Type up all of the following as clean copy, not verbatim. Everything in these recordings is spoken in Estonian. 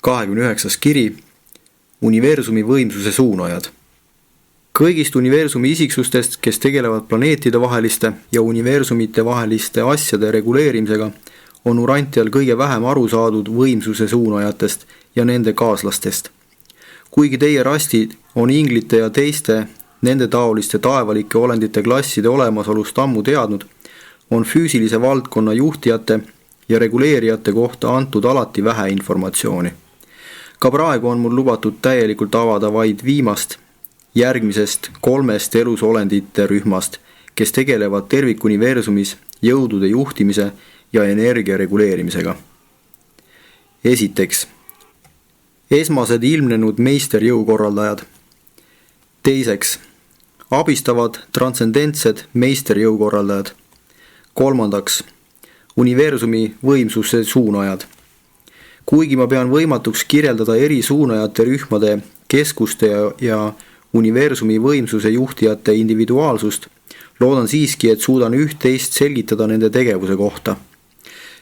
29. kiri, universumi võimsuse suunajad. Kõigist universumi isiksustest, kes tegelevad planeetide vaheliste ja universumite vaheliste asjade reguleerimisega, on Urantial kõige vähem aru saadud võimsuse suunajatest ja nende kaaslastest. Kuigi teie rastid on inglite ja teiste nende taoliste taevalike olendite klasside olemasolust ammu teadnud, on füüsilise valdkonna juhtijate ja reguleerijate kohta antud alati vähe informatsiooni. Ka praegu on mul lubatud täielikult avada vaid viimast järgmisest 3 elusolendite rühmast, kes tegelevad tervikuniversumis jõudude juhtimise ja energia reguleerimisega. Esiteks, esmased ilmnenud meisterjõukorraldajad. Teiseks, abistavad transcendentsed meisterjõukorraldajad. Kolmandaks, universumi võimsuse suunajad. Kuigi ma pean võimatuks kirjeldada eri suunajate rühmade, keskuste ja universumi võimsuse juhtijate individuaalsust, loodan siiski, et suudan üht-teist selgitada nende tegevuse kohta.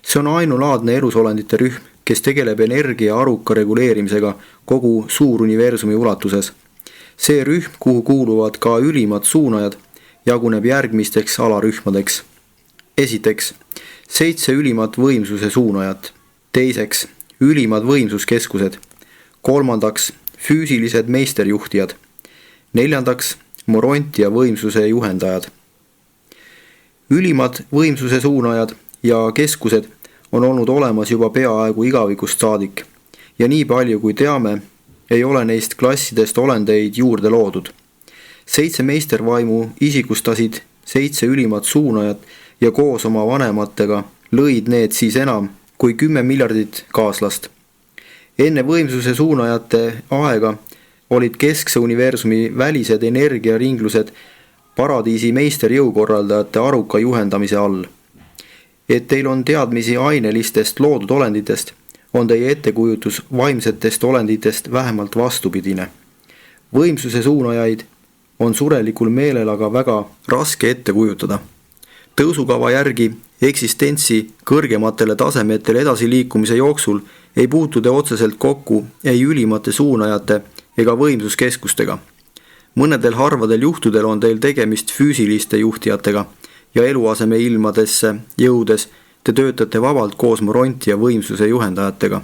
See on ainulaadne elusolendite rühm, kes tegeleb energia aruka reguleerimisega kogu suuruniversumi ulatuses. See rühm, kuhu kuuluvad ka ülimad suunajad, jaguneb järgmisteks alarühmadeks. Esiteks, 7 ülimat võimsuse suunajat. Teiseks, ülimad võimsuskeskused. Kolmandaks, füüsilised meisterjuhtijad. Neljandaks, Morontia võimsuse juhendajad. Ülimad võimsuse suunajad ja keskused on olnud olemas juba peaaegu igavikust saadik ja nii palju kui teame, ei ole neist klassidest olendeid juurde loodud. 7 meistervaimu isikustasid 7 ülimat suunajat ja koos oma vanematega lõid need siis enam kui 10 miljardit kaaslast. Enne võimsuse suunajate aega olid keskse universumi välised energiaringlused paradiisi meisterjõukorraldajate aruka juhendamise all. Et teil on teadmisi ainelistest loodud olenditest, on teie ettekujutus vaimsetest olenditest vähemalt vastupidine. Võimsuse suunajaid on surelikul meelel aga väga raske ette kujutada. Tõusukava järgi eksistentsi kõrgematele tasemetele edasiliikumise jooksul ei puutu te otseselt kokku ei ülimate suunajate ega võimsuskeskustega. Mõnedel harvadel juhtudel on teil tegemist füüsiliste juhtijatega ja eluaseme ilmadesse jõudes te töötate vabalt koos Morontia võimsuse juhendajatega.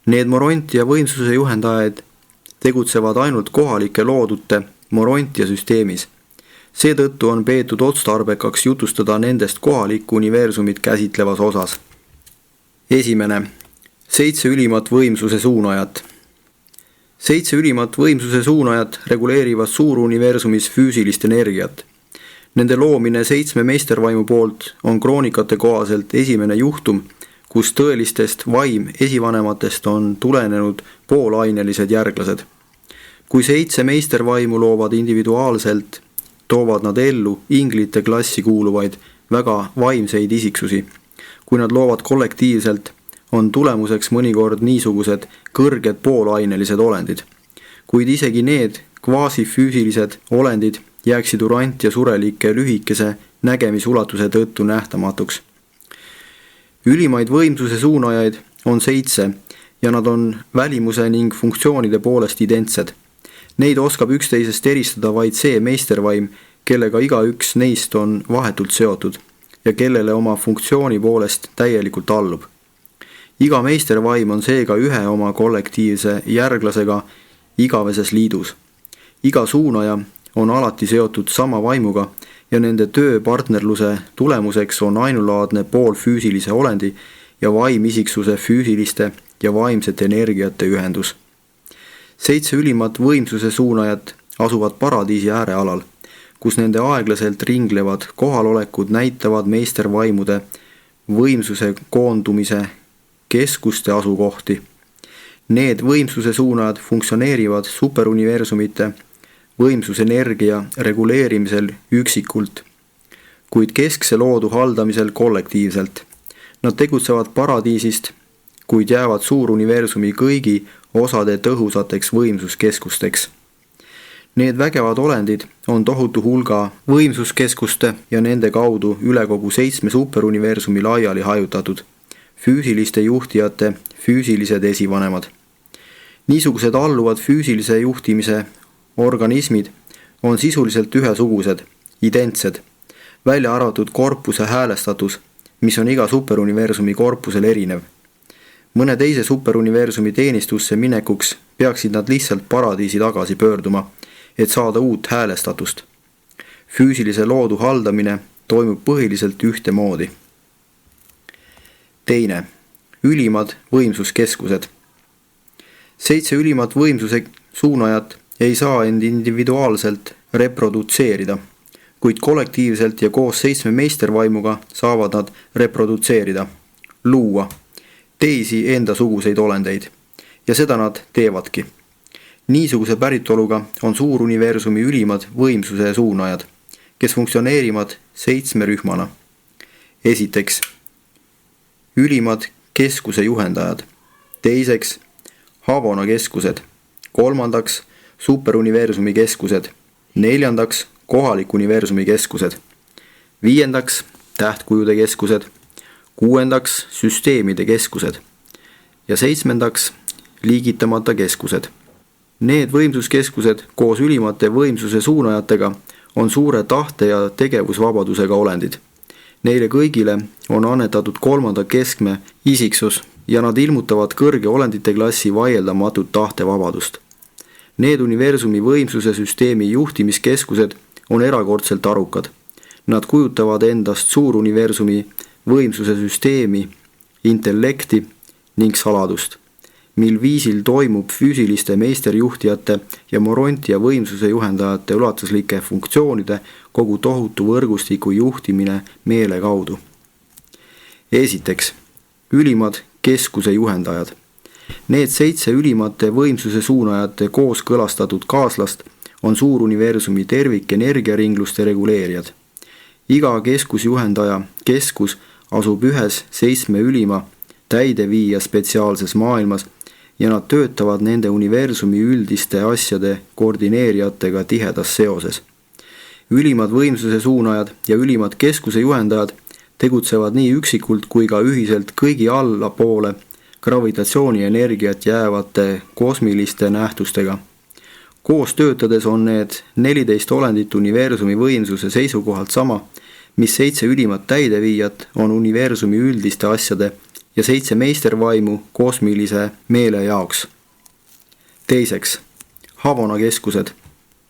Need Morontia võimsuse juhendajad tegutsevad ainult kohalike loodute Morontia süsteemis. Seetõttu on peetud otstarbekaks jutustada nendest kohalikku universumit käsitlevas osas. Esimene, 7 ülimat võimsuse suunajat. 7 ülimat võimsuse suunajat reguleerivad suuruniversumis füüsilist energiat. Nende loomine 7 meistervaimu poolt on kroonikate kohaselt esimene juhtum, kus tõelistest vaim esivanematest on tulenenud poolainelised järglased. Kui 7 meistervaimu loovad individuaalselt, toovad nad ellu inglite klassi kuuluvaid väga vaimseid isiksusi. Kui nad loovad kollektiivselt, on tulemuseks mõnikord niisugused kõrged poolainelised olendid. Kuid isegi need kvaasifüüsilised olendid jääksid Urantia surelike lühikese nägemisulatuse tõttu nähtamatuks. Ülimaid võimsuse suunajaid on 7 ja nad on välimuse ning funktsioonide poolest identsed. Neid oskab üksteisest eristada vaid see meistervaim, kellega igaüks neist on vahetult seotud ja kellele oma funktsiooni poolest täielikult allub. Iga meistervaim on seega ühe oma kollektiivse järglasega igaveses liidus. Iga suunaja on alati seotud sama vaimuga ja nende tööpartnerluse tulemuseks on ainulaadne poolfüüsilise olendi ja vaimisiksuse füüsiliste ja vaimsete energiate ühendus. 7 ülimat võimsuse suunajat asuvad paradiisi äärealal, kus nende aeglaselt ringlevad kohalolekud näitavad meistervaimude võimsuse koondumise keskuste asukohti. Need võimsuse suunajad funktsioneerivad superuniversumite võimsusenergia reguleerimisel üksikult, kuid keskse loodu haldamisel kollektiivselt. Nad tegutsevad paradiisist, kuid jäävad suuruniversumi kõigi osade tõhusateks võimsuskeskusteks. Need vägevad olendid on tohutu hulga võimsuskeskuste ja nende kaudu üle kogu 7 superuniversumi laiali hajutatud. Füüsiliste juhtijate füüsilised esivanemad. Niisugused alluvad füüsilise juhtimise organismid on sisuliselt ühesugused, identsed, välja arvatud korpuse häälestatus, mis on iga superuniversumi korpusel erinev. Mõne teise superuniversumi teenistusse minekuks peaksid nad lihtsalt paradiisi tagasi pöörduma, et saada uut häälestatust. Füüsilise loodu haldamine toimub põhiliselt ühtemoodi. Teine, ülimad võimsuskeskused. 7 ülimat võimsuse suunajat ei saa end individuaalselt reprodutseerida, kuid kollektiivselt ja koos 7 meistervaimuga saavad nad reprodutseerida, luua teisi endasuguseid olendeid ja seda nad teevadki. Niisuguse päritoluga on suuruniversumi ülimad võimsuse suunajad, kes funktsioneerivad 7 rühmana. Esiteks, ülimad keskuse juhendajad. Teiseks, Havona keskused. Kolmandaks, superuniversumi keskused. Neljandaks, kohalik universumi keskused. Viiendaks, tähtkujude keskused. Kuuendaks, süsteemide keskused. Ja 7. liigitamata keskused. Need võimsuskeskused koos ülimate võimsuse suunajatega on suure tahte ja tegevusvabadusega olendid. Neile kõigile on annetatud 3. keskme isiksus ja nad ilmutavad kõrge olendite klassi vaieldamatut tahtevabadust. Need universumi võimsuse süsteemi juhtimiskeskused on erakordselt arukad. Nad kujutavad endast suuruniversumi võimsuse süsteemi, intellekti ning saladust, mil viisil toimub füüsiliste meisterjuhtijate ja Morontia võimsuse juhendajate ulatuslike funktsioonide kogu tohutu võrgustiku juhtimine meele kaudu. Esiteks, ülimad keskuse juhendajad. Need 7 ülimate võimsuse suunajate kooskõlastatud kaaslast on suuruniversumi tervikenergiaringluste reguleerijad. Iga keskusjuhendaja keskus asub ühes 7 ülima täideviija spetsiaalses maailmas ja nad töötavad nende universumi üldiste asjade koordineerijatega tihedas seoses. Ülimad võimsuse suunajad ja ülimad keskuse juhendajad tegutsevad nii üksikult kui ka ühiselt kõigi allapoole gravitatsioonienergiat jäävate kosmiliste nähtustega. Koos töötades on need 14 olendit universumi võimsuse seisukohalt sama, mis 7 ülimat täideviijat on universumi üldiste asjade ja 7 meistervaimu kosmilise meele jaoks. Teiseks, Havona keskused.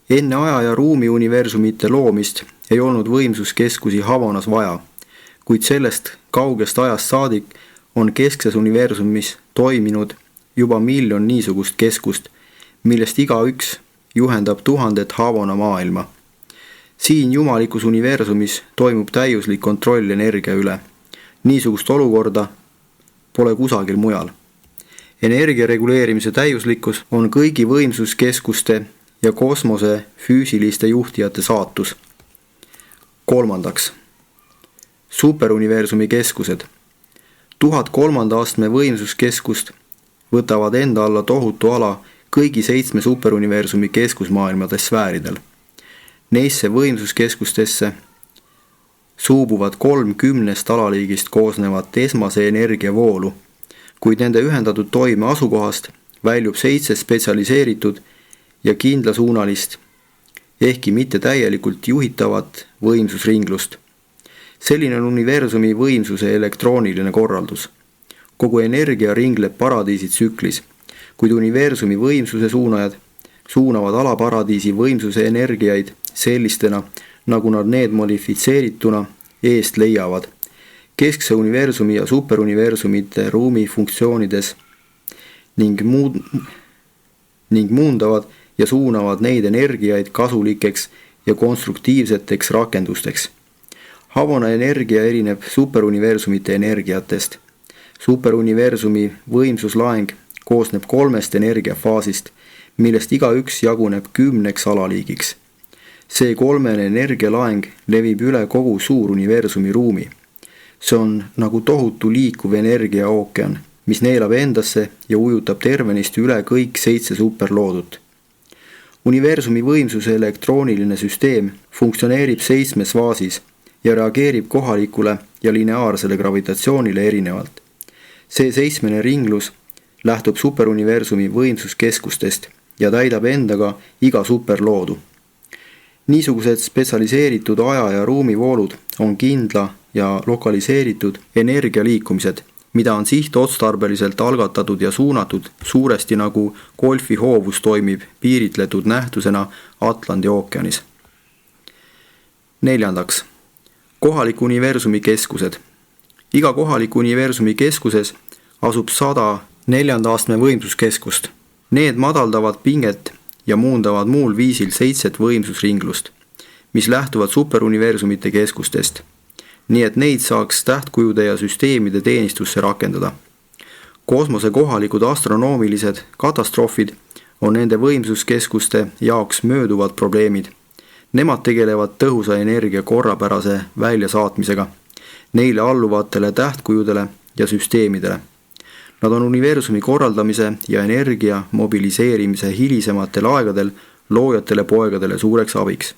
Enne aja ja ruumi universumite loomist ei olnud võimsuskeskusi Havonas vaja, kuid sellest kaugest ajast saadik on keskses universumis toiminud juba 1 miljon niisugust keskust, millest igaüks juhendab 1000 Havona maailma. Siin jumalikus universumis toimub täiuslik kontroll energia üle. Niisugust olukorda pole kusagil mujal. Energia reguleerimise täiuslikkus on kõigi võimsuskeskuste ja kosmose füüsiliste juhtijate saatus. Kolmandaks, superuniversumi keskused. 1003. astme võimsuskeskust võtavad enda alla tohutu ala kõigi 7 superuniversumi keskusmaailmade sfääridel. Neisse võimsuskeskustesse suubuvad 30 alaliigist koosnevat esmase energiavoolu, kuid nende ühendatud toime asukohast väljub 7 spetsialiseeritud ja kindlasuunalist, ehkki mitte täielikult juhitavat võimsusringlust. Selline on universumi võimsuse elektrooniline korraldus. Kogu energia ringleb paradiisi tsüklis, kuid universumi võimsuse suunajad suunavad alaparadiisi võimsuse energiaid sellistena, nagu nad need modifitseerituna eest leiavad, keskse universumi ja superuniversumite ruumi funktsioonides ning muundavad ja suunavad neid energiaid kasulikeks ja konstruktiivseteks rakendusteks. Havona energia erineb superuniversumite energiatest. Superuniversumi võimsuslaeng koosneb 3 energiafaasist, millest igaüks jaguneb 10 alaliigiks. See 3 energialaeng levib üle kogu suuruniversumi ruumi. See on nagu tohutu liikuv energiaookean, mis neelab endasse ja ujutab tervenisti üle kõik 7 superloodut. Universumi võimsuse elektrooniline süsteem funktsioneerib 7 faasis ja reageerib kohalikule ja lineaarsele gravitatsioonile erinevalt. See 7. ringlus lähtub superuniversumi võimsuskeskustest ja täidab endaga iga superloodu. Niisugused spetsialiseeritud aja- ja ruumivoolud on kindla ja lokaliseeritud energialiikumised, mida on sihtotstarbeliselt algatatud ja suunatud suuresti nagu golfihoovus toimib piiritletud nähtusena Atlandi ookeanis. 4. Kohaliku universumi keskused. Iga kohaliku universumi keskuses asub 100 4. astme võimsuskeskust. Need madaldavad pinget ja muundavad muul viisil 7 võimsusringlust, mis lähtuvad superuniversumite keskustest, nii et neid saaks tähtkujude ja süsteemide teenistusse rakendada. Kosmose kohalikud astronoomilised katastroofid on nende võimsuskeskuste jaoks mööduvad probleemid. Nemad tegelevad tõhusa energia korrapärase väljasaatmisega, neile alluvatele tähtkujudele ja süsteemidele. Nad on universumi korraldamise ja energia mobiliseerimise hilisematel aegadel loojatele poegadele suureks abiks.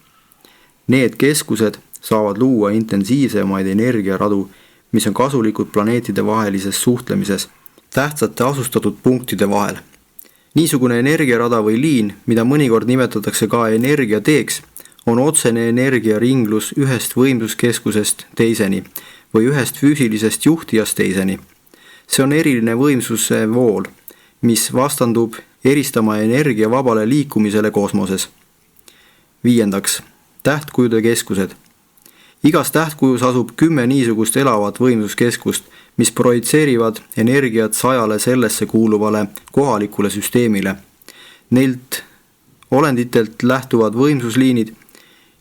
Need keskused saavad luua intensiivsemaid energiaradu, mis on kasulikud planeetide vahelises suhtlemises tähtsate asustatud punktide vahel. Niisugune energiarada või liin, mida mõnikord nimetatakse ka energiateeks, on otsene energiaringlus ühest võimsuskeskusest teiseni või ühest füüsilisest juhtijast teiseni. See on eriline võimsuse vool, mis vastandub eristama energia vabale liikumisele kosmoses. 5. Tähtkujude keskused. Igas tähtkujus asub 10 niisugust elavat võimsuskeskust, mis projitseerivad energiat 100 sellesse kuuluvale kohalikule süsteemile. Neilt olenditelt lähtuvad võimsusliinid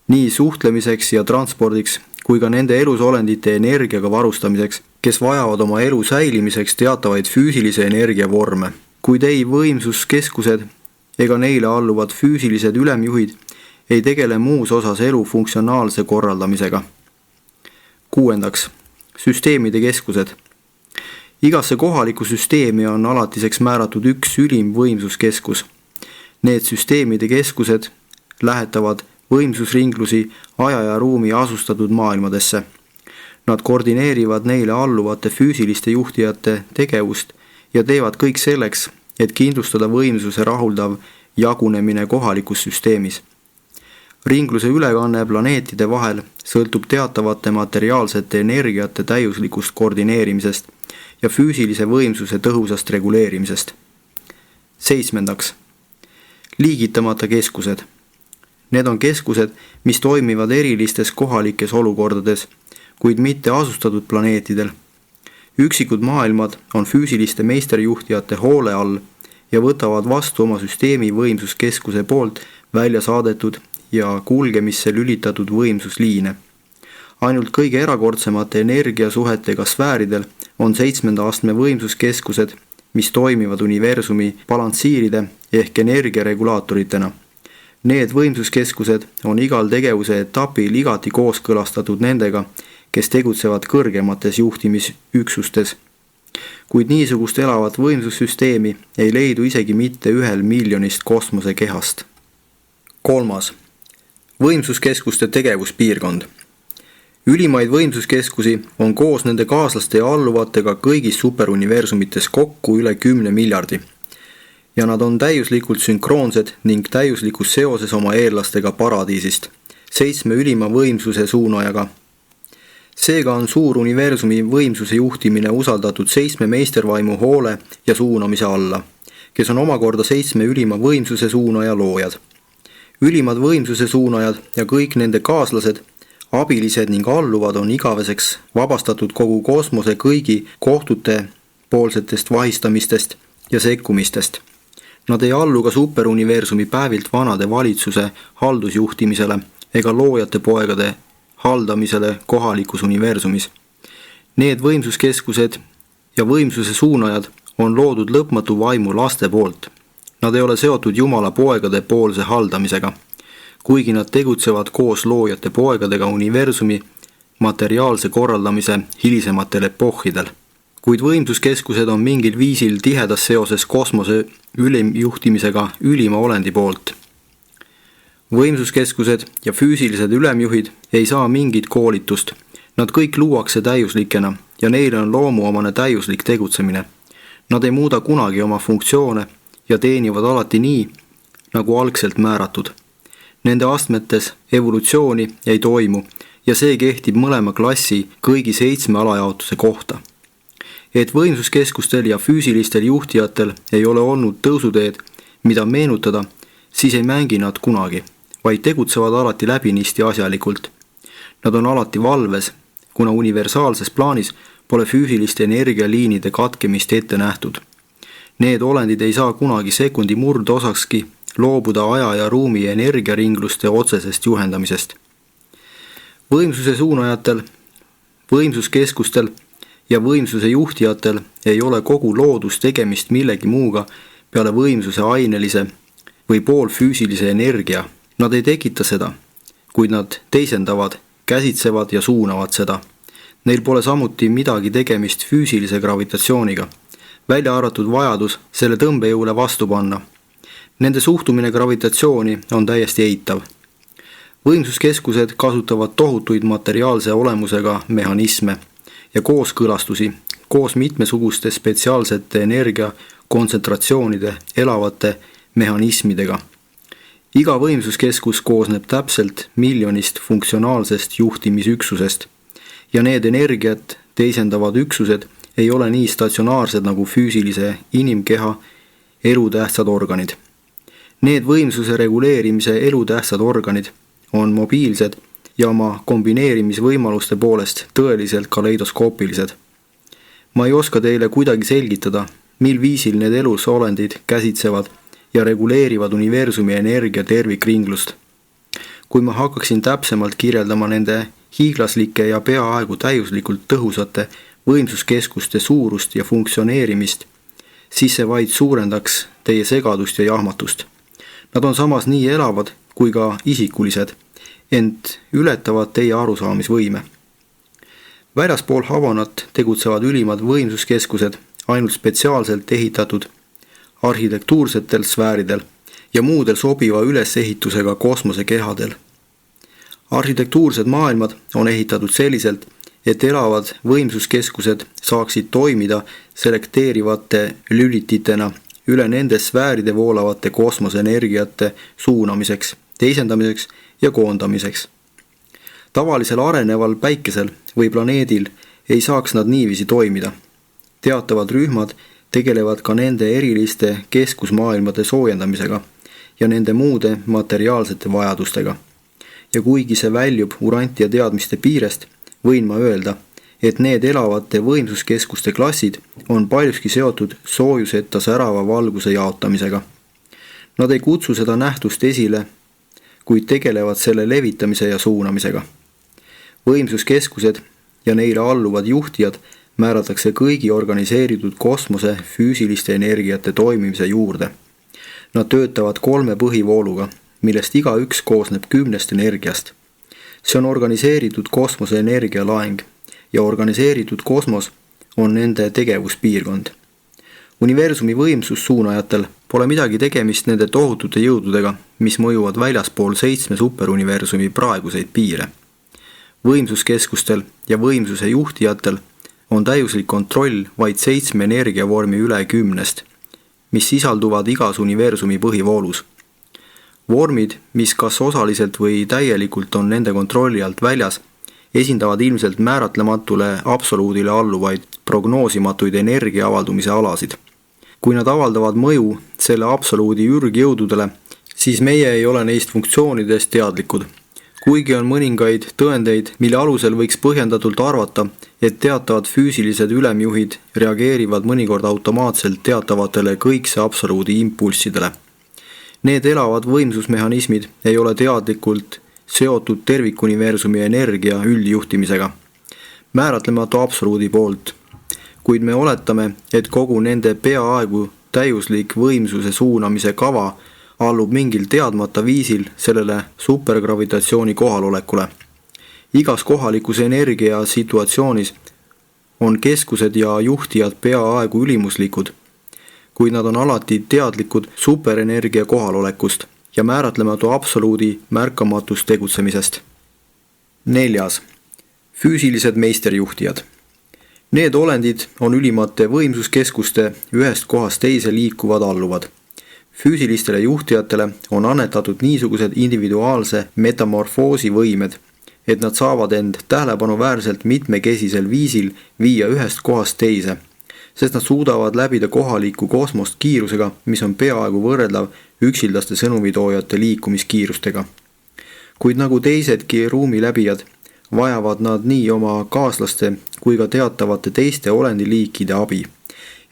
nii suhtlemiseks ja transpordiks kui ka nende elusolendite energiaga varustamiseks, kes vajavad oma elu säilimiseks teatavaid füüsilise energia vorme. Kuid ei võimsuskeskused ega neile alluvad füüsilised ülemjuhid ei tegele muus osas elu funktsionaalse korraldamisega. 6. Süsteemide keskused. Igasse kohalikku süsteemi on alatiseks määratud üks ülim võimsuskeskus. Need süsteemide keskused lähetavad võimsusringlusi aja ja ruumi asustatud maailmadesse. Nad koordineerivad neile alluvate füüsiliste juhtijate tegevust ja teevad kõik selleks, et kindlustada võimsuse rahuldav jagunemine kohalikus süsteemis. Ringluse ülekanne planeetide vahel sõltub teatavate materiaalsete energiate täiuslikust koordineerimisest ja füüsilise võimsuse tõhusast reguleerimisest. 7. Liigitamata keskused. Need on keskused, mis toimivad erilistes kohalikes olukordades, kuid mitte asustatud planeetidel. Üksikud maailmad on füüsiliste meisterjuhtijate hoole all ja võtavad vastu oma süsteemi võimsuskeskuse poolt välja saadetud ja kulgemisse lülitatud võimsusliine. Ainult kõige erakordsemate energiasuhetega sfääridel on 7. astme võimsuskeskused, mis toimivad universumi balanssiiride ehk energiaregulaatoritena. Need võimsuskeskused on igal tegevuse etapil igati kooskõlastatud nendega, kes tegutsevad kõrgemates juhtimisüksustes. Kuid niisugust elavat võimsussüsteemi ei leidu isegi mitte 1 miljonist kosmosekehast. 3. Võimsuskeskuste tegevuspiirkond. Ülimaid võimsuskeskusi on koos nende kaaslaste ja alluvatega kõigis superuniversumites kokku üle 10 miljardi. Ja nad on täiuslikult sünkroonsed ning täiuslikus seoses oma eellastega paradiisist, 7 ülima võimsuse suunajaga. Seega on suur universumi võimsuse juhtimine usaldatud 7 meistervaimu hoole ja suunamise alla, kes on omakorda 7 ülima võimsuse suunaja loojad. Ülimad võimsuse suunajad ja kõik nende kaaslased, abilised ning alluvad on igaveseks vabastatud kogu kosmose kõigi kohtute poolsetest vahistamistest ja sekkumistest. Nad ei allu ka superuniversumi päevilt vanade valitsuse haldusjuhtimisele ega loojate poegade haldamisele kohalikus universumis. Need võimsuskeskused ja võimsuse suunajad on loodud lõpmatu vaimu laste poolt. Nad ei ole seotud Jumala poegade poolse haldamisega, kuigi nad tegutsevad koos loojate poegadega universumi materiaalse korraldamise hilisematel epohhidel. Kuid võimsuskeskused on mingil viisil tihedas seoses kosmose ülemjuhtimisega ülima olendi poolt. Võimsuskeskused ja füüsilised ülemjuhid ei saa mingit koolitust. Nad kõik luuakse täiuslikena ja neile on loomuomane täiuslik tegutsemine. Nad ei muuda kunagi oma funktsioone ja teenivad alati nii, nagu algselt määratud. Nende astmetes evolutsiooni ei toimu ja see kehtib mõlema klassi kõigi 7 alajaotuse kohta. Et võimsuskeskustel ja füüsilistel juhtijatel ei ole olnud tõusuteed, mida meenutada, siis ei mängi nad kunagi, vaid tegutsevad alati läbinisti asjalikult. Nad on alati valves, kuna universaalses plaanis pole füüsiliste energialiinide katkemist ette nähtud. Need olendid ei saa kunagi sekundi murdosakski loobuda aja ja ruumi energiaringluste otsesest juhendamisest. Võimsuse suunajatel, võimsuskeskustel ja võimsuse juhtijatel ei ole kogu loodus tegemist millegi muuga peale võimsuse ainelise või poolfüüsilise energia. Nad ei tekita seda, kuid nad teisendavad, käsitsevad ja suunavad seda. Neil pole samuti midagi tegemist füüsilise gravitatsiooniga, välja arvatud vajadus selle tõmbejõule vastu panna. Nende suhtumine gravitatsiooni on täiesti eitav. Võimsuskeskused kasutavad tohutuid materiaalse olemusega mehhanisme ja kooskõlastusi koos mitmesuguste spetsiaalsete energiakontsentratsioonide elavate mehhanismidega. Iga võimsuskeskus koosneb täpselt miljonist funktsionaalsest juhtimisüksusest ja need energiat teisendavad üksused ei ole nii statsionaarsed nagu füüsilise inimkeha elutähtsad organid. Need võimsuse reguleerimise elutähtsad organid on mobiilsed ja oma kombineerimisvõimaluste poolest tõeliselt kaleidoskoopilised. Ma ei oska teile kuidagi selgitada, mil viisil need elusolendid käsitsevad ja reguleerivad universumi energia tervikringlust. Kui ma hakkaksin täpsemalt kirjeldama nende hiiglaslike ja peaaegu täiuslikult tõhusate võimsuskeskuste suurust ja funktsioneerimist, siis see vaid suurendaks teie segadust ja jahmatust. Nad on samas nii elavad kui ka isikulised, ent ületavad teie arusaamisvõime. Väljaspool Havanat tegutsevad ülimad võimsuskeskused ainult spetsiaalselt ehitatud arhitektuursetel sfääridel ja muudel sobiva ülesehitusega kosmosekehadel. Arhitektuursed maailmad on ehitatud selliselt, et elavad võimsuskeskused saaksid toimida selekteerivate lülititena üle nende sfääride voolavate kosmoseenergiate suunamiseks, teisendamiseks ja koondamiseks. Tavalisel areneval päikesel või planeedil ei saaks nad niiviisi toimida. Teatavad rühmad tegelevad ka nende eriliste keskusmaailmade soojendamisega ja nende muude materiaalsete vajadustega. Ja kuigi see väljub Urantia teadmiste piirest, võin ma öelda, et need elavate võimsuskeskuste klassid on paljuski seotud soojuseta särava valguse jaotamisega. Nad ei kutsu seda nähtust esile, kuid tegelevad selle levitamise ja suunamisega. Võimsuskeskused ja neile alluvad juhtijad määratakse kõigi organiseeritud kosmose füüsiliste energiate toimimise juurde. Nad töötavad 3 põhivooluga, millest igaüks koosneb 10 energiast. See on organiseeritud kosmose energialaeng ja organiseeritud kosmos on nende tegevuspiirkond. Universumi võimsussuunajatel pole midagi tegemist nende tohutute jõududega, mis mõjuvad väljaspool 7 superuniversumi praeguseid piire. Võimsuskeskustel ja võimsuse juhtijatel on täiuslik kontroll vaid 7 energiavormi üle 10, mis sisalduvad igas universumi põhivoolus. Vormid, mis kas osaliselt või täielikult on nende kontrolli alt väljas, esindavad ilmselt määratlematule absoluudile alluvaid prognoosimatuid energia avaldumise alasid. Kui nad avaldavad mõju selle absoluudi ürgjõududele, siis meie ei ole neist funktsioonidest teadlikud. Kuigi on mõningaid tõendeid, mille alusel võiks põhjendatult arvata, et teatavad füüsilised ülemjuhid reageerivad mõnikord automaatselt teatavatele kõikse absoluudi impulssidele. Need elavad võimsusmehhanismid ei ole teadlikult seotud tervikuniversumi energia üldjuhtimisega, määratlematu absoluudi poolt, kuid me oletame, et kogu nende peaaegu täiuslik võimsuse suunamise kava allub mingil teadmata viisil sellele supergravitatsiooni kohalolekule. Igas kohalikus energia situatsioonis on keskused ja juhtijad peaaegu ülimuslikud, kuid nad on alati teadlikud superenergia kohalolekust ja määratlematu absoluudi märkamatust tegutsemisest. 4. Füüsilised meisterjuhtijad. Need olendid on ülimate võimsuskeskuste ühest kohast teise liikuvad alluvad. Füüsilistele juhtijatele on annetatud niisugused individuaalse metamorfoosi võimed, et nad saavad end tähelepanuväärselt mitmekesisel viisil viia ühest kohast teise, sest nad suudavad läbida kohalikku kosmost kiirusega, mis on peaaegu võrreldav üksildaste sõnumitoojate liikumiskiirustega. Kuid nagu teisedki ruumiläbijad, vajavad nad nii oma kaaslaste kui ka teatavate teiste olendiliikide abi,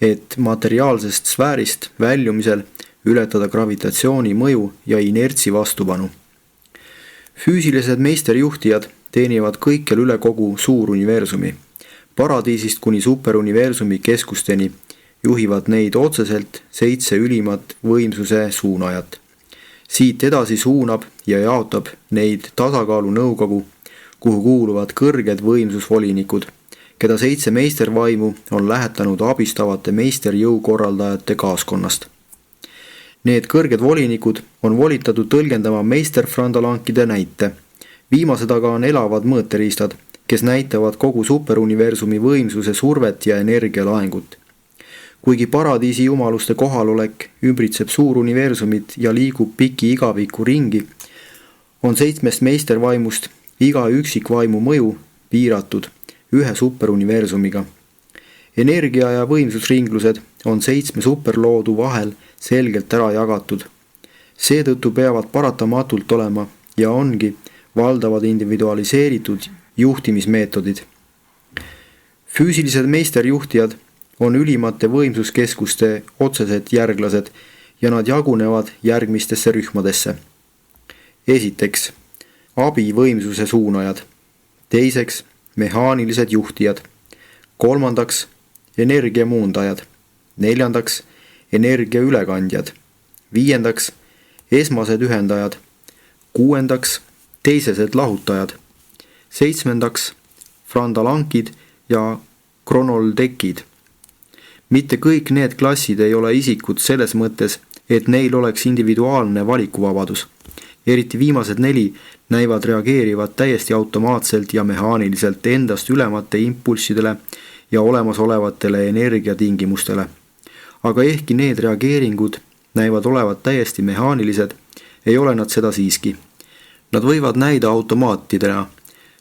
et materiaalsest sfäärist väljumisel ületada gravitatsiooni mõju ja inertsi vastupanu. Füüsilised meisterjuhtijad teenivad kõikjal üle kogu suuruniversumi. Paradiisist kuni superuniversumi keskusteni juhivad neid otseselt 7 ülimat võimsuse suunajat. Siit edasi suunab ja jaotab neid tasakaalu nõukogu, kuhu kuuluvad kõrged võimsusvolinikud, keda 7 meistervaimu on lähetanud abistavate meisterjõukorraldajate kaaskonnast. Need kõrged volinikud on volitatud tõlgendama meisterfrandalankide näite. Viimased aga on elavad mõõteriistad, kes näitavad kogu superuniversumi võimsuse survet ja energialaengut. Kuigi paradiisi jumaluste kohalolek ümbritseb suuruniversumit ja liigub piki igaviku ringi, on 7 meistervaimust iga üksikvaimu mõju piiratud ühe superuniversumiga. Energia- ja võimsusringlused on 7 superloodu vahel selgelt ära jagatud. Seetõttu peavad paratamatult olema ja ongi valdavad individualiseeritud juhtimismeetodid. Füüsilised meisterjuhtijad on ülimate võimsuskeskuste otsesed järglased ja nad jagunevad järgmistesse rühmadesse. Esiteks, abivõimsuse suunajad. Teiseks, mehaanilised juhtijad. Kolmandaks, energiamuundajad. Neljandaks, energiaülekandjad. Viiendaks, esmased ühendajad. Kuuendaks, teisesed lahutajad. Seitsmendaks, frandalankid ja kronoldekid. Mitte kõik need klassid ei ole isikud selles mõttes, et neil oleks individuaalne valikuvabadus. Eriti viimased 4 näivad reageerivad täiesti automaatselt ja mehaaniliselt endast ülemate impulssidele ja olemasolevatele energiatingimustele. Aga ehkki need reageeringud näivad olevat täiesti mehaanilised, ei ole nad seda siiski. Nad võivad näida automaatidena,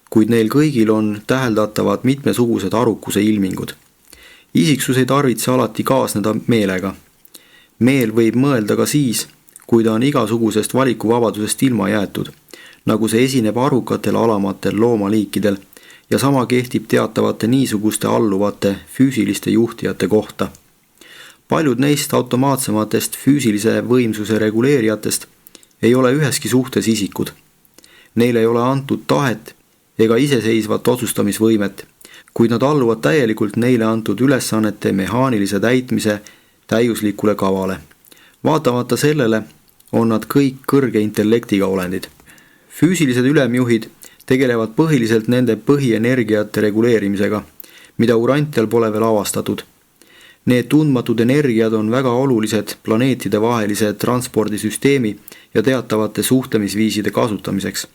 kuid neil kõigil on täheldatavad mitmesugused arukuse ilmingud. Isiksus ei tarvitse alati kaasneda meelega. Meel võib mõelda ka siis, kui ta on igasugusest valikuvabadusest ilma jäetud, nagu see esineb arukatel alamatel loomaliikidel ja sama kehtib teatavate niisuguste alluvate füüsiliste juhtijate kohta. Paljud neist automaatsematest füüsilise võimsuse reguleerijatest ei ole üheski suhtes isikud. Neile ei ole antud tahet ega iseseisvat otsustamisvõimet, kuid nad alluvad täielikult neile antud ülesannete mehaanilise täitmise täiuslikule kavale. Vaatamata sellele on nad kõik kõrge intellektiga olendid. Füüsilised ülemjuhid tegelevad põhiliselt nende põhienergiate reguleerimisega, mida Urantial pole veel avastatud. Need tundmatud energiad on väga olulised planeetide vahelise transpordisüsteemi ja teatavate suhtlemisviiside kasutamiseks.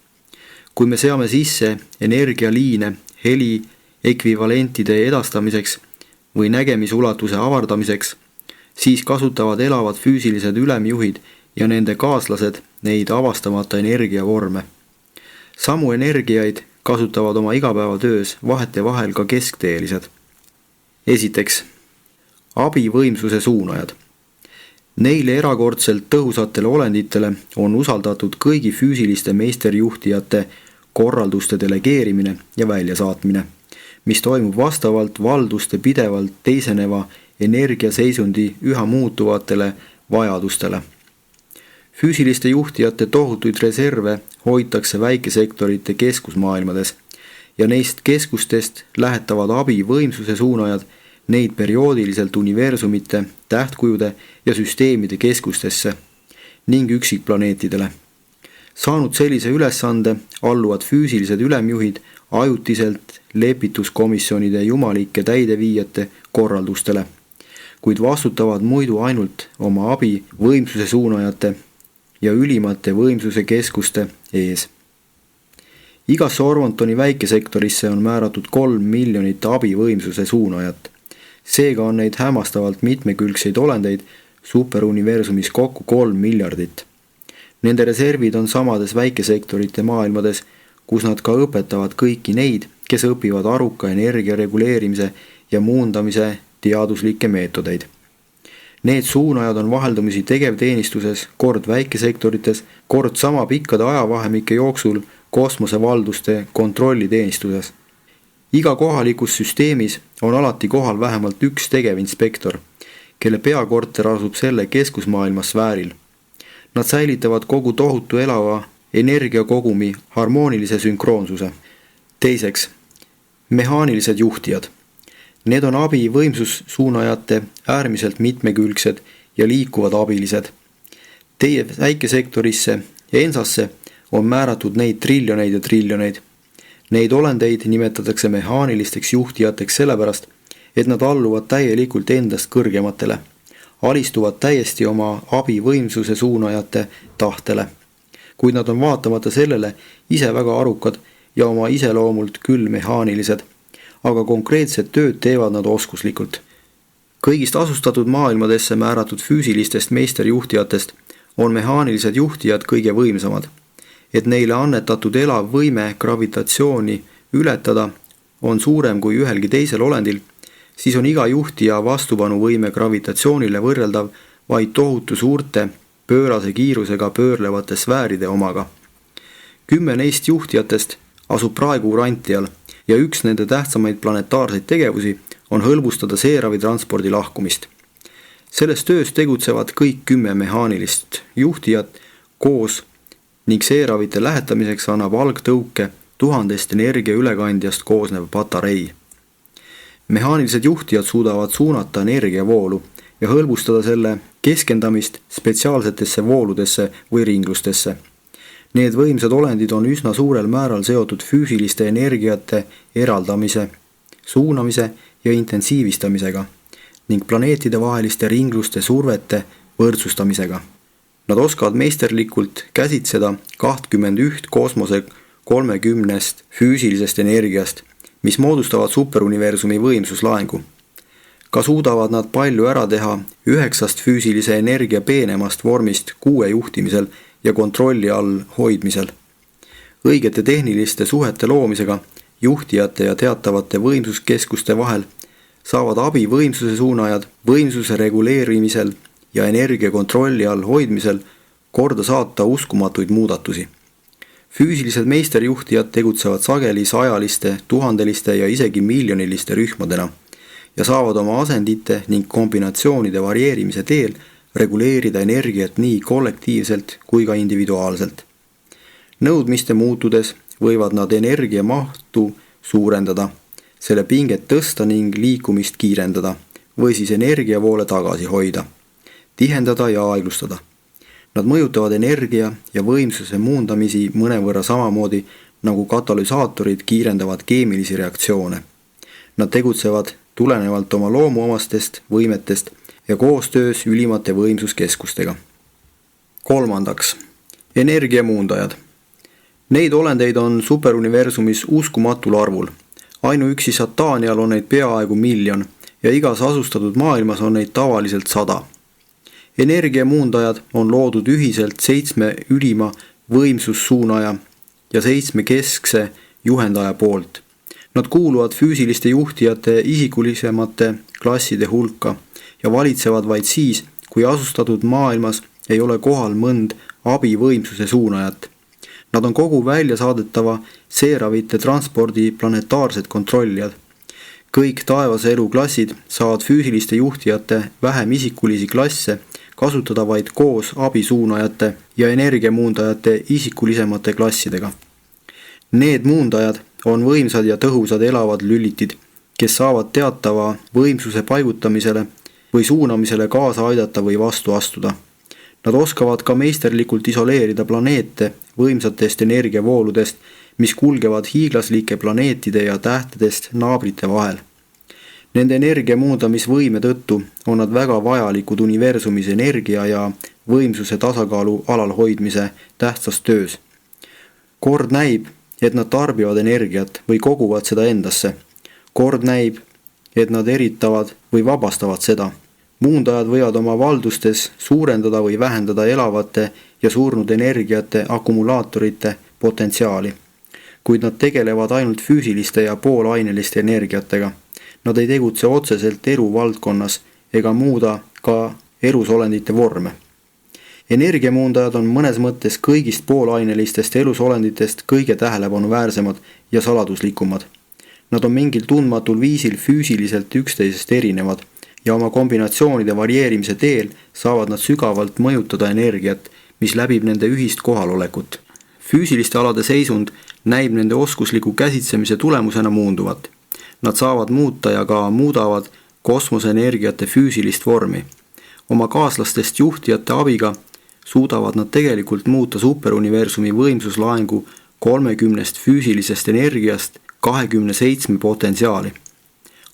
Kui me seame sisse energialiine heli ekvivalentide edastamiseks või nägemisulatuse avardamiseks, siis kasutavad elavad füüsilised ülemjuhid ja nende kaaslased neid avastamata energiavorme. Samu energiaid kasutavad oma igapäevatöös vahetevahel ka keskteelised. Esiteks, abivõimsuse suunajad. Neile erakordselt tõhusatele olenditele on usaldatud kõigi füüsiliste meisterjuhtijate korralduste delegeerimine ja väljasaatmine, mis toimub vastavalt valduste pidevalt teiseneva energiaseisundi üha muutuvatele vajadustele. Füüsiliste juhtijate tohutuid reserve hoitakse väikesektorite keskusmaailmades ja neist keskustest lähetavad abivõimsuse suunajad neid perioodiliselt universumite, tähtkujude ja süsteemide keskustesse ning üksikplaneetidele. Saanud sellise ülesande alluvad füüsilised ülemjuhid ajutiselt lepituskomisjonide jumalike täideviijate korraldustele, kuid vastutavad muidu ainult oma abi võimsuse suunajate ja ülimate võimsuse keskuste ees. Igasse Orvontoni väikesektorisse on määratud 3 miljonit abivõimsuse suunajat. Seega on neid hämmastavalt mitmekülgseid olendeid superuniversumis kokku 3 miljardit. Nende reservid on samades väikesektorite maailmades, kus nad ka õpetavad kõiki neid, kes õpivad aruka energia reguleerimise ja muundamise teaduslikke meetodeid. Need suunajad on vaheldumisi tegevteenistuses, kord väikesektorites, kord sama pikkade ajavahemike jooksul kosmosevalduste kontrolliteenistuses. Iga kohalikus süsteemis on alati kohal vähemalt üks tegevinspektor, kelle peakorter asub selle keskusmaailma sfääril. Nad säilitavad kogu tohutu elava energiakogumi harmoonilise sünkroonsuse. Teiseks, mehaanilised juhtijad. Need on abivõimsussuunajate äärmiselt mitmekülgsed ja liikuvad abilised. Teie väikesektorisse ja Ensasse on määratud neid triljoneid ja triljoneid. Neid olendeid nimetatakse mehaanilisteks juhtijateks sellepärast, et nad alluvad täielikult endast kõrgematele, alistuvad täiesti oma abivõimsuse suunajate tahtele. Kuid nad on vaatamata sellele ise väga arukad ja oma iseloomult küll mehaanilised, aga konkreetset tööd teevad nad oskuslikult. Kõigist asustatud maailmadesse määratud füüsilistest meisterjuhtijatest on mehaanilised juhtijad kõige võimsamad. Et neile annetatud elav võime gravitatsiooni ületada on suurem kui ühelgi teisel olendil, siis on iga juhtija vastupanuvõime gravitatsioonile võrreldav vaid tohutu suurte, pöörase kiirusega pöörlevate sfääride omaga. 10 neist juhtijatest asub praegu Urantial ja üks nende tähtsamaid planetaarseid tegevusi on hõlbustada seeravi transpordi lahkumist. Selles töös tegutsevad kõik 10 mehaanilist juhtijat koos ning seeravite lähetamiseks annab algtõuke 1000 energiaülekandjast koosnev patarei. Mehaanilised juhtijad suudavad suunata energiavoolu ja hõlbustada selle keskendamist spetsiaalsetesse vooludesse või ringlustesse. Need võimsad olendid on üsna suurel määral seotud füüsiliste energiate eraldamise, suunamise ja intensiivistamisega ning planeetide vaheliste ringluste survete võrdsustamisega. Nad oskavad meisterlikult käsitseda 21 kosmose 30 füüsilisest energiast, mis moodustavad superuniversumi võimsuslaengu. Ka suudavad nad palju ära teha 9 füüsilise energia peenemast vormist 6 juhtimisel ja kontrolli all hoidmisel. Õigete tehniliste suhete loomisega juhtijate ja teatavate võimsuskeskuste vahel saavad abi võimsuse suunajad võimsuse reguleerimisel ja energia kontrolli all hoidmisel korda saata uskumatuid muudatusi. Füüsilised meisterjuhtijad tegutsevad sageli sajaliste, tuhandeliste ja isegi miljoniliste rühmadena ja saavad oma asendite ning kombinatsioonide varieerimise teel reguleerida energiat nii kollektiivselt kui ka individuaalselt. Nõudmiste muutudes võivad nad energia mahtu suurendada, selle pinget tõsta ning liikumist kiirendada või siis energiavoole tagasi hoida, tihendada ja aeglustada. Nad mõjutavad energia ja võimsuse muundamisi mõnevõrra samamoodi, nagu katalüsaatorid kiirendavad keemilisi reaktsioone. Nad tegutsevad tulenevalt oma loomuomastest võimetest ja koostöös ülimate võimsuskeskustega. Kolmandaks, energiamuundajad. Neid olendeid on superuniversumis uskumatul arvul. Ainuüksi Satanial on neid peaaegu 1 miljon ja igas asustatud maailmas on neid tavaliselt 100. Energiamuundajad on loodud ühiselt 7 ülima võimsussuunaja ja 7 keskse juhendaja poolt. Nad kuuluvad füüsiliste juhtijate isikulisemate klasside hulka ja valitsevad vaid siis, kui asustatud maailmas ei ole kohal mõnd abivõimsuse suunajat. Nad on kogu välja saadetava seeravite transpordi planetaarsed kontrollijad. Kõik taevase elu klassid saavad füüsiliste juhtijate vähem isikulisi klasse kasutada vaid koos abisuunajate ja energiamuundajate isikulisemate klassidega. Need muundajad on võimsad ja tõhusad elavad lülitid, kes saavad teatava võimsuse paigutamisele või suunamisele kaasa aidata või vastu astuda. Nad oskavad ka meisterlikult isoleerida planeete võimsatest energiavooludest, mis kulgevad hiiglaslike planeetide ja tähtedest naabrite vahel. Nende energiamuundamisvõime tõttu on nad väga vajalikud universumis energia ja võimsuse tasakaalu alalhoidmise tähtsas töös. Kord näib, et nad tarbivad energiat või koguvad seda endasse. Kord näib, et nad eritavad või vabastavad seda. Muundajad võivad oma valdustes suurendada või vähendada elavate ja surnud energiate akumulaatorite potentsiaali, kuid nad tegelevad ainult füüsiliste ja poolaineliste energiatega. Nad ei tegutse otseselt eluvaldkonnas ega muuda ka elusolendite vorme. Energiamuundajad on mõnes mõttes kõigist poolainelistest elusolenditest kõige tähelepanuväärsemad ja saladuslikumad. Nad on mingil tundmatul viisil füüsiliselt üksteisest erinevad ja oma kombinatsioonide varieerimise teel saavad nad sügavalt mõjutada energiat, mis läbib nende ühist kohalolekut. Füüsiliste alade seisund näib nende oskusliku käsitsemise tulemusena muunduvat. Nad saavad muuta ja ka muudavad kosmoseenergiate füüsilist vormi. Oma kaaslastest juhtijate abiga suudavad nad tegelikult muuta superuniversumi võimsuslaengu 30 füüsilisest energiast 27 potentsiaali.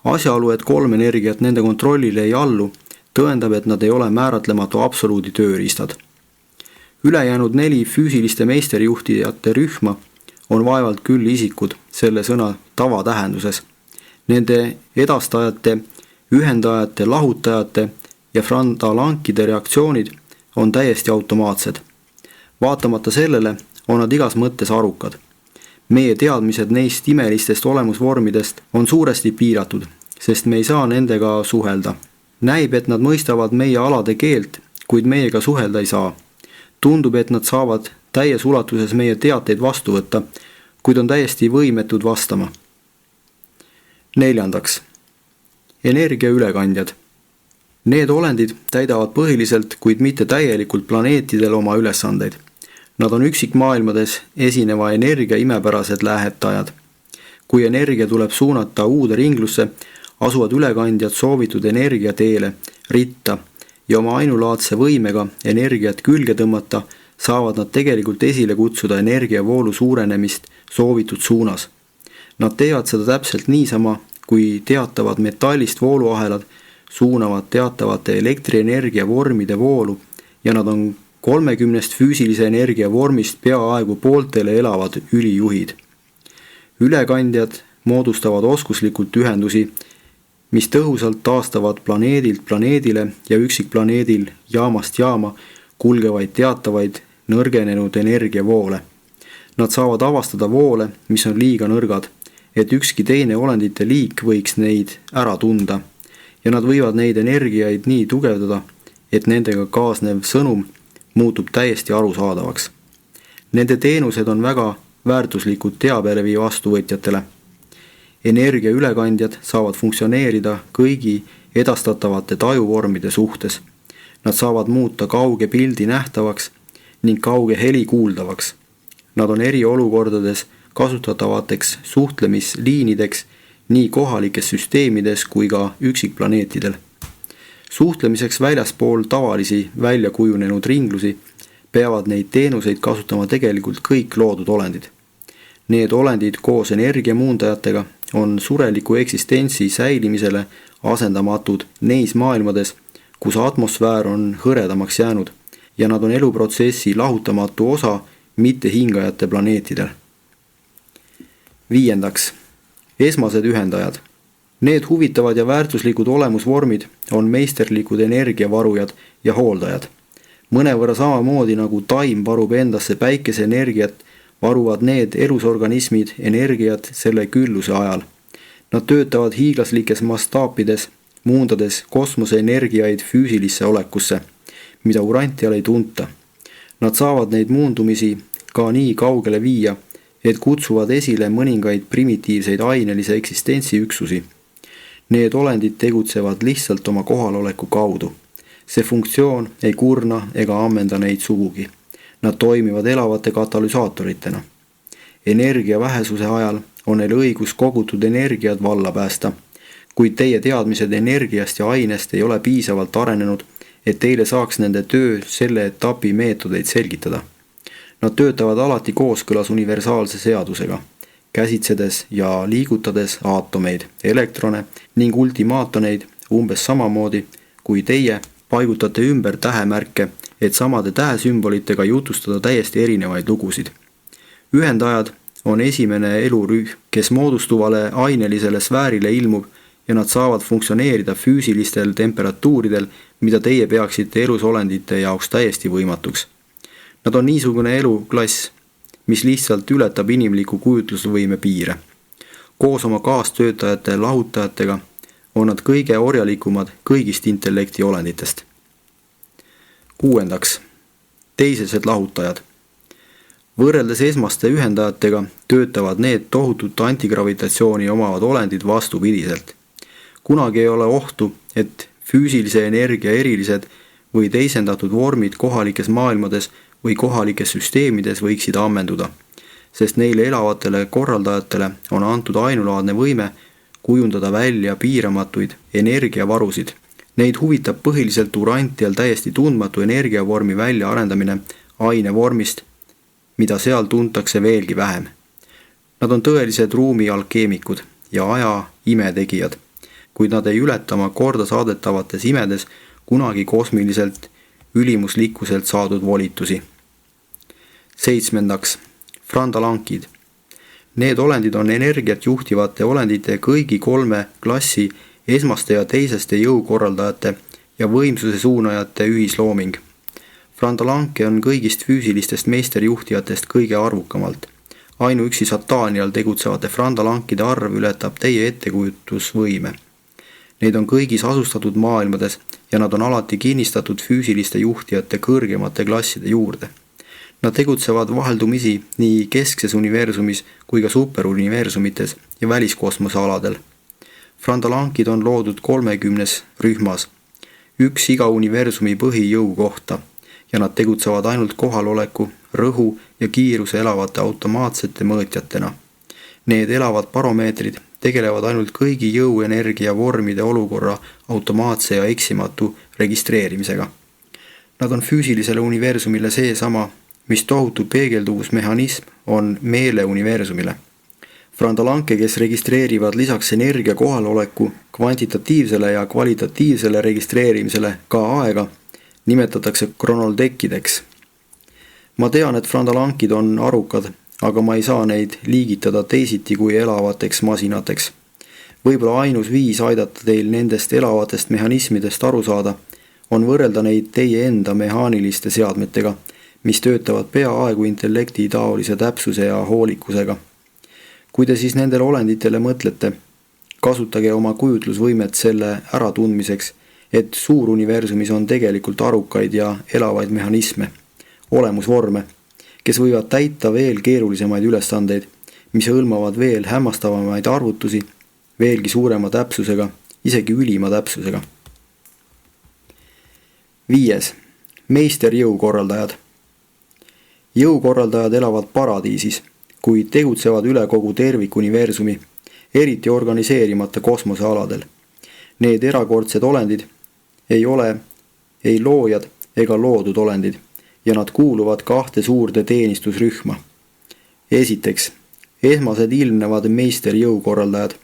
Asjaolu, et 3 energiat nende kontrollile ei allu, tõendab, et nad ei ole määratlematu absoluudi tööriistad. Ülejäänud 4 füüsiliste meisterjuhtijate rühma on vaevalt küll isikud selle sõna tavatähenduses. Nende edastajate, ühendajate, lahutajate ja frantalankide reaktsioonid on täiesti automaatsed. Vaatamata sellele on nad igas mõttes arukad. Meie teadmised neist imelistest olemusvormidest on suuresti piiratud, sest me ei saa nendega suhelda. Näib, et nad mõistavad meie alade keelt, kuid meiega suhelda ei saa. Tundub, et nad saavad täies ulatuses meie teateid vastu võtta, kuid on täiesti võimetud vastama. 4. Energiaülekandjad. Need olendid täidavad põhiliselt, kuid mitte täielikult planeetidel oma ülesandeid. Nad on üksikmaailmades esineva energia imepärased lähetajad. Kui energia tuleb suunata uude ringlusse, asuvad ülekandjad soovitud energia teele, ritta ja oma ainulaadse võimega energiat külge tõmmata, saavad nad tegelikult esile kutsuda energiavoolu suurenemist soovitud suunas. Nad teevad seda täpselt niisama, kui teatavad metallist vooluahelad suunavad teatavate elektrienergia vormide voolu ja nad on 30 füüsilise energia vormist peaaegu pooltele elavad ülijuhid. Ülekandjad moodustavad oskuslikult ühendusi, mis tõhusalt taastavad planeedilt planeedile ja üksikplaneedil jaamast jaama kulgevaid teatavaid nõrgenenud energiavoole. Nad saavad avastada voole, mis on liiga nõrgad, et ükski teine olendite liik võiks neid ära tunda ja nad võivad neid energiaid nii tugevdada, et nendega kaasnev sõnum muutub täiesti arusaadavaks. Nende teenused on väga väärtuslikud teabelevi vastuvõtjatele. Energiaülekandjad saavad funktsioneerida kõigi edastatavate tajuvormide suhtes. Nad saavad muuta kauge pildi nähtavaks ning kauge heli kuuldavaks. Nad on eriolukordades kasutatavateks suhtlemisliinideks nii kohalikes süsteemides kui ka üksikplaneetidel. Suhtlemiseks väljaspool tavalisi välja kujunenud ringlusi peavad neid teenuseid kasutama tegelikult kõik loodud olendid. Need olendid koos energiamuundajatega on sureliku eksistentsi säilimisele asendamatud neis maailmades, kus atmosfäär on hõredamaks jäänud ja nad on eluprotsessi lahutamatu osa mittehingajate planeetidel. 5. Esmased ühendajad. Need huvitavad ja väärtuslikud olemusvormid on meisterlikud energiavarujad ja hooldajad. Mõnevõrra samamoodi nagu taim varub endasse päikeseenergiat, varuvad need elusorganismid energiat selle külluse ajal. Nad töötavad hiiglaslikes mastaapides, muundades kosmoseenergiaid füüsilisse olekusse, mida urantial ei tunta. Nad saavad neid muundumisi ka nii kaugele viia, et kutsuvad esile mõningaid primitiivseid ainelise eksistentsi üksusi. Need olendid tegutsevad lihtsalt oma kohaloleku kaudu. See funktsioon ei kurna ega ammenda neid sugugi. Nad toimivad elavate katalüsaatoritena. Energia vähesuse ajal on neil õigus kogutud energiat valla päästa, kuid teie teadmised energiast ja ainest ei ole piisavalt arenenud, et teile saaks nende töö selle etapi meetodeid selgitada. Nad töötavad alati kooskõlas universaalse seadusega, käsitsedes ja liigutades aatomeid, elektrone ning ultimaatoneid umbes samamoodi, kui teie paigutate ümber tähemärke, et samade tähesümbolitega jutustada täiesti erinevaid lugusid. Ühendajad on esimene elurühm, kes moodustuvale ainelisele sfäärile ilmub ja nad saavad funktsioneerida füüsilistel temperatuuridel, mida teie peaksite elusolendite jaoks täiesti võimatuks. Nad on niisugune eluklass, mis lihtsalt ületab inimliku kujutlusvõime piire. Koos oma kaastöötajate lahutajatega on nad kõige orjalikumad kõigist intellekti olenditest. 6. Teisesed lahutajad. Võrreldes esmaste ühendajatega töötavad need tohutut antigravitatsiooni omavad olendid vastupidiselt. Kunagi ei ole ohtu, et füüsilise energia erilised või teisendatud vormid kohalikes maailmades või kohalikes süsteemides võiksid ammenduda, sest neile elavatele korraldajatele on antud ainulaadne võime kujundada välja piiramatuid energiavarusid. Neid huvitab põhiliselt urantial täiesti tundmatu energiavormi väljaarendamine ainevormist, mida seal tuntakse veelgi vähem. Nad on tõelised ruumialkeemikud ja aja imetegijad, kuid nad ei ületa oma korda saadetavates imedes kunagi kosmiliselt ülimuslikkuselt saadud volitusi. 7. Frandalankid. Need olendid on energiat juhtivate olendite kõigi 3 klassi esmaste ja teiseste jõukorraldajate ja võimsuse suunajate ühislooming. Frandalanke on kõigist füüsilistest meisterjuhtijatest kõige arvukamalt. Ainuüksi Sataanial tegutsevate frandalankide arv ületab teie ettekujutusvõime. Neid on kõigis asustatud maailmades ja nad on alati kinnistatud füüsiliste juhtijate kõrgemate klasside juurde. Nad tegutsevad vaheldumisi nii keskses universumis kui ka superuniversumites ja väliskosmosealadel. Frandalankid on loodud 30 rühmas, üks iga universumi põhijõu kohta ja nad tegutsevad ainult kohaloleku, rõhu ja kiiruse elavate automaatsete mõõtjatena. Need elavad baromeetrid tegelevad ainult kõigi jõuenergia vormide olukorra automaatse ja eksimatu registreerimisega. Nad on füüsilisele universumile seesama, mis tohutu peegelduvusmehhanism on meele universumile. Frandalanke, kes registreerivad lisaks energia kohaloleku kvantitatiivsele ja kvalitatiivsele registreerimisele ka aega, nimetatakse kronoldekkideks. Ma tean, et frandalankid on arukad, aga ma ei saa neid liigitada teisiti kui elavateks masinateks. Võib-olla ainus viis aidata teil nendest elavatest mehhanismidest aru saada, on võrrelda neid teie enda mehaaniliste seadmetega, mis töötavad peaaegu intellekti taolise täpsuse ja hoolikusega. Kui te siis nendele olenditele mõtlete, kasutage oma kujutlusvõimet selle äratundmiseks, et suuruniversumis on tegelikult arukaid ja elavaid mehhanisme, olemusvorme, kes võivad täita veel keerulisemaid ülesandeid, mis hõlmavad veel hämmastavamaid arvutusi, veelgi suurema täpsusega, isegi ülima täpsusega. 5. Meisterjõukorraldajad. Jõukorraldajad elavad paradiisis, kuid tegutsevad üle kogu tervikuniversumi, eriti organiseerimata kosmosealadel. Need erakordsed olendid ei ole ei loojad ega loodud olendid ja nad kuuluvad 2 suurde teenistusrühma. Esiteks, esmased ilmnevad meisterjõukorraldajad.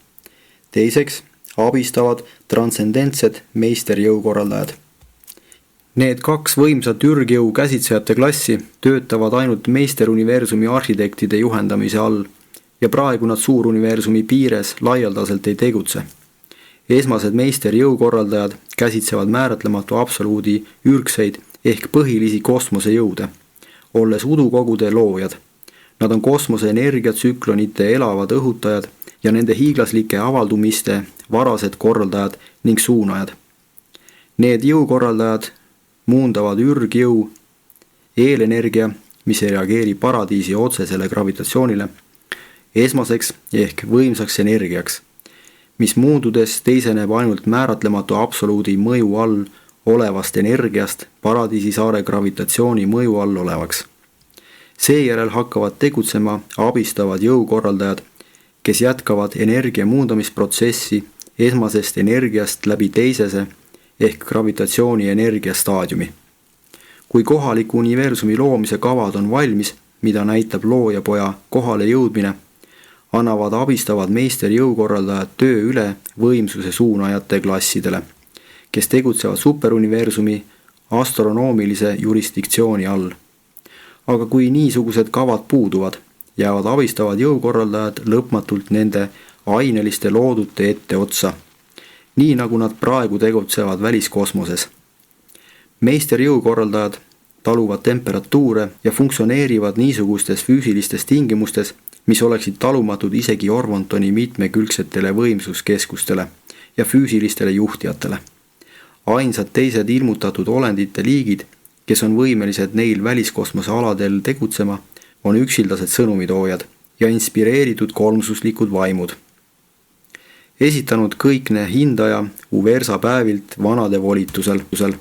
Teiseks, abistavad transcendentsed meisterjõukorraldajad. Need 2 võimsat ürgjõu käsitsejate klassi töötavad ainult meisteruniversumi arhitektide juhendamise all ja praegu nad suuruniversumi piires laialdaselt ei tegutse. Esmased meisterjõukorraldajad käsitsevad määratlematu absoluudi ürgseid ehk põhilisi kosmosejõude, olles udukogude loojad. Nad on kosmose energiatsüklonite elavad õhutajad ja nende hiiglaslike avaldumiste varased korraldajad ning suunajad. Need jõukorraldajad muundavad ürgjõu, eelenergia, mis ei reageeri paradiisi otsesele gravitatsioonile, esmaseks ehk võimsaks energiaks, mis muundudes teiseneb ainult määratlematu absoluudi mõju all olevast energiast paradiisisaare gravitatsiooni mõju all olevaks. Seejärel hakkavad tegutsema abistavad jõukorraldajad, kes jätkavad energia muundamisprotsessi esmasest energiast läbi teisese ehk gravitatsiooni energia staadiumi. Kui kohaliku universumi loomise kavad on valmis, mida näitab loojapoja kohale jõudmine, annavad abistavad meisterjõukorraldajad töö üle võimsuse suunajate klassidele, kes tegutsevad superuniversumi astronoomilise jurisdiktsiooni all. Aga kui niisugused kavad puuduvad jäävad abistavad jõukorraldajad lõpmatult nende aineliste loodute etteotsa, nii nagu nad praegu tegutsevad väliskosmoses. Meisterjõukorraldajad taluvad temperatuure ja funktsioneerivad niisugustes füüsilistes tingimustes, mis oleksid talumatud isegi Orvontoni mitmekülgsetele võimsuskeskustele ja füüsilistele juhtijatele. Ainsad teised ilmutatud olendite liigid, kes on võimelised neil väliskosmose aladel tegutsema, on üksildased sõnumitoojad ja inspireeritud kolmsuslikud vaimud. Esitanud kõikne hindaja Uversa päevilt vanade volitusel.